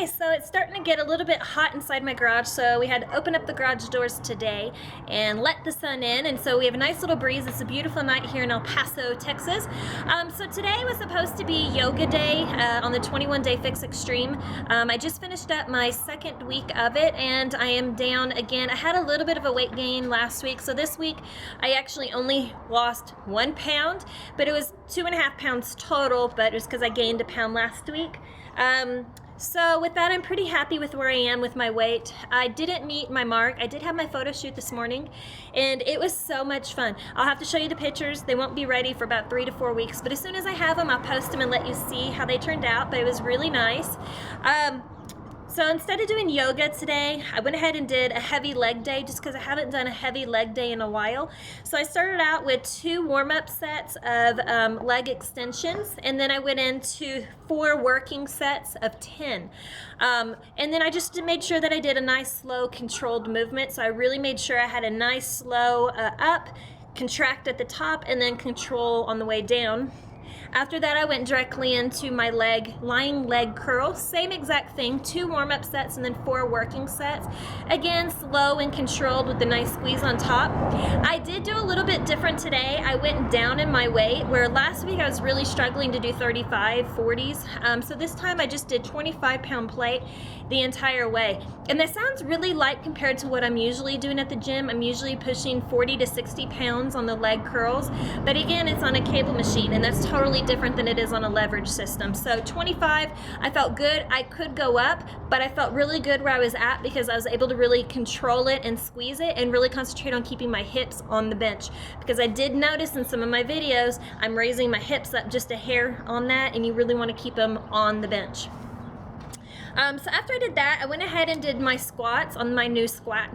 So it's starting to get a little bit hot inside my garage, so we had to open up the garage doors today and let the sun in, and so we have a nice little breeze. It's a beautiful night here in El Paso, Texas. So today was supposed to be yoga day on the 21-day Fix Extreme. I just finished up my second week of it, and I am down again. I had a little bit of a weight gain last week, so this week I actually only lost 1 pound, but it was 2.5 pounds total, but it was because I gained a pound last week. So with that, I'm pretty happy with where I am with my weight. I didn't meet my mark. I did have my photo shoot this morning, and it was so much fun. I'll have to show you the pictures. They won't be ready for about 3 to 4 weeks, but as soon as I have them, I'll post them and let you see how they turned out, but it was really nice. So instead of doing yoga today, I went ahead and did a heavy leg day just because I haven't done a heavy leg day in a while. So I started out with 2 warm-up sets of leg extensions, and then I went into 4 working sets of 10. And then I just made sure that I did a nice, slow, controlled movement. So I really made sure I had a nice, slow up, contract at the top, and then control on the way down. After that, I went directly into my lying leg curl. Same exact thing, 2 warm-up sets and then 4 working sets. Again, slow and controlled with the nice squeeze on top. I did do a little bit different today. I went down in my weight, where last week I was really struggling to do 35, 40s. So this time I just did 25-pound plate the entire way. And that sounds really light compared to what I'm usually doing at the gym. I'm usually pushing 40 to 60 pounds on the leg curls. But again, it's on a cable machine, and that's totally different than it is on a leverage system. So 25, I felt good. I could go up, but I felt really good where I was at because I was able to really control it and squeeze it and really concentrate on keeping my hips on the bench. Because I did notice in some of my videos, I'm raising my hips up just a hair on that, and you really want to keep them on the bench. So after I did that, I went ahead and did my squats on my new squat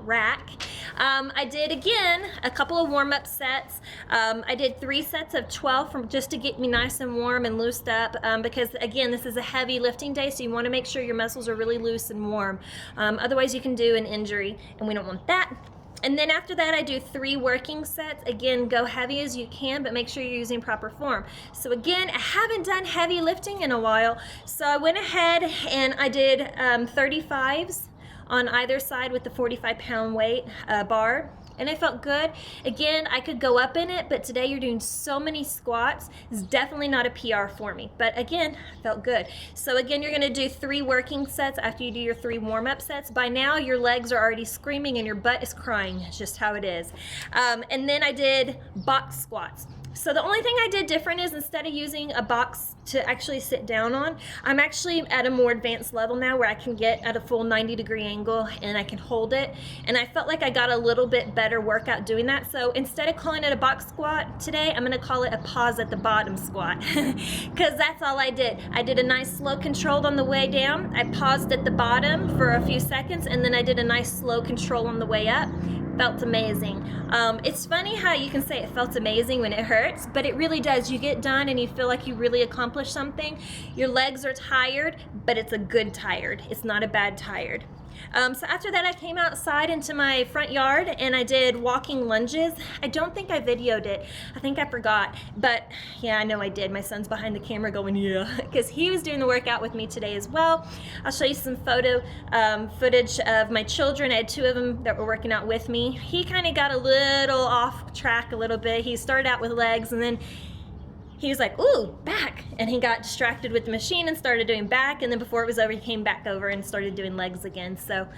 rack. I did, again, a couple of warm-up sets. I did 3 sets of 12 just to get me nice and warm and loosed up, because, again, this is a heavy lifting day, so you want to make sure your muscles are really loose and warm. Otherwise, you can do an injury, and we don't want that. And then after that, I do 3 working sets. Again, go heavy as you can, but make sure you're using proper form. So again, I haven't done heavy lifting in a while, so I went ahead and I did 35s on either side with the 45-pound weight bar, and I felt good. Again, I could go up in it, but today you're doing so many squats. It's definitely not a PR for me, but again, I felt good. So again, you're gonna do 3 working sets after you do your 3 warm-up sets. By now, your legs are already screaming and your butt is crying. It's just how it is. And then I did box squats. So the only thing I did different is, instead of using a box to actually sit down on, I'm actually at a more advanced level now where I can get at a full 90-degree angle and I can hold it. And I felt like I got a little bit better workout doing that. So instead of calling it a box squat today, I'm gonna call it a pause at the bottom squat, because that's all I did. I did a nice slow controlled on the way down. I paused at the bottom for a few seconds, and then I did a nice slow control on the way up. Felt amazing. It's funny how you can say it felt amazing when it hurts, but it really does. You get done and you feel like you really accomplished something. Your legs are tired, but it's a good tired. It's not a bad tired. So after that, I came outside into my front yard and I did walking lunges. I don't think I videoed it. I think I forgot, but yeah, I know I did. My son's behind the camera going, yeah, because he was doing the workout with me today as well. I'll show you some footage of my children. I had 2 of them that were working out with me. He kind of got a little off track a little bit. He started out with legs, and then he was like, ooh, back. And he got distracted with the machine and started doing back. And then before it was over, he came back over and started doing legs again. So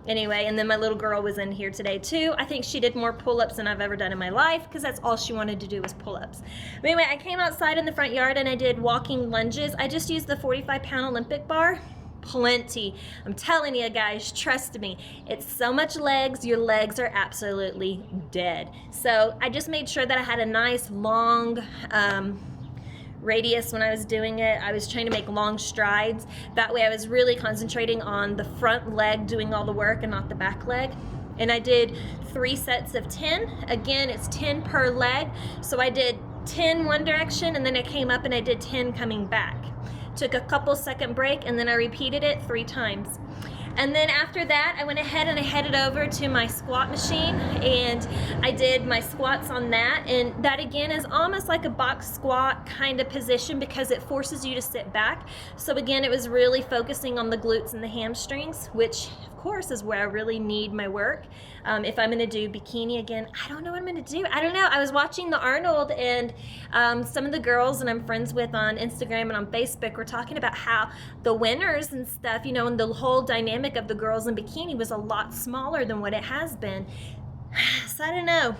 anyway, and then my little girl was in here today too. I think she did more pull-ups than I've ever done in my life, because that's all she wanted to do was pull-ups. But anyway, I came outside in the front yard and I did walking lunges. I just used the 45-pound Olympic bar. Plenty. I'm telling you guys, trust me, it's so much legs, your legs are absolutely dead. So I just made sure that I had a nice long radius when I was doing it. I was trying to make long strides. That way I was really concentrating on the front leg doing all the work and not the back leg. And I did 3 sets of 10. Again, it's 10 per leg. So I did 10 one direction, and then I came up and I did 10 coming back. Took a couple second break, and then I repeated it 3 times. And then after that, I went ahead and I headed over to my squat machine, and I did my squats on that. And that again is almost like a box squat kind of position because it forces you to sit back. So again, it was really focusing on the glutes and the hamstrings, which of course is where I really need my work. If I'm gonna do bikini again, I don't know what I'm gonna do. I don't know. I was watching the Arnold, and some of the girls that I'm friends with on Instagram and on Facebook were talking about how the winners and stuff, you know, and the whole dynamic of the girls in bikini was a lot smaller than what it has been. So I don't know.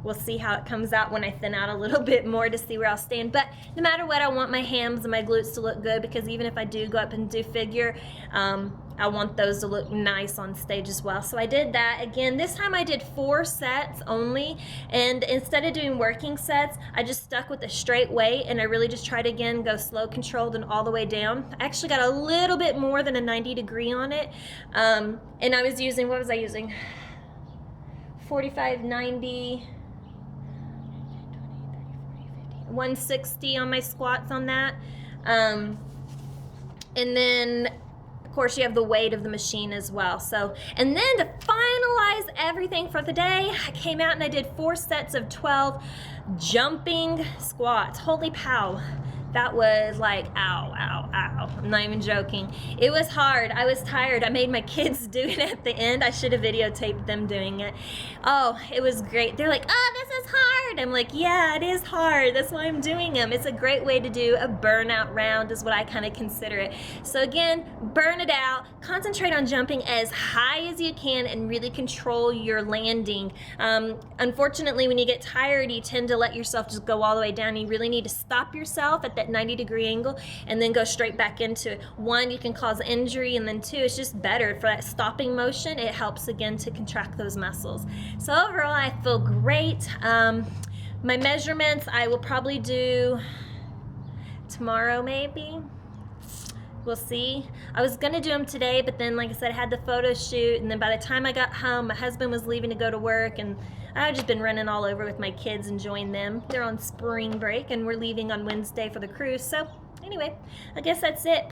We'll see how it comes out when I thin out a little bit more to see where I'll stand. But no matter what, I want my hams and my glutes to look good, because even if I do go up and do figure, I want those to look nice on stage as well. So I did that. Again, this time I did 4 sets only, and instead of doing working sets, I just stuck with a straight weight, and I really just tried to, again, go slow, controlled, and all the way down. I actually got a little bit more than a 90 degree on it, and I was using, what was I using? 45, 90... 160 on my squats on that. And then of course you have the weight of the machine as well. So, and then to finalize everything for the day, I came out and I did 4 sets of 12 jumping squats. Holy pow. That was like, ow, ow, ow. I'm not even joking. It was hard. I was tired. I made my kids do it at the end. I should have videotaped them doing it. Oh, it was great. They're like, oh, this is hard. I'm like, yeah, it is hard. That's why I'm doing them. It's a great way to do a burnout round is what I kind of consider it. So again, burn it out. Concentrate on jumping as high as you can and really control your landing. Unfortunately, when you get tired, you tend to let yourself just go all the way down. You really need to stop yourself at that 90 degree angle and then go straight back into it. 1, you can cause injury, and then 2, it's just better for that stopping motion. It helps again to contract those muscles. So overall, I feel great. My measurements I will probably do tomorrow, maybe. We'll see. I was gonna do them today, but then like I said, I had the photo shoot, and then by the time I got home, my husband was leaving to go to work, and I've just been running all over with my kids, enjoying them. They're on spring break, and we're leaving on Wednesday for the cruise. So anyway, I guess that's it.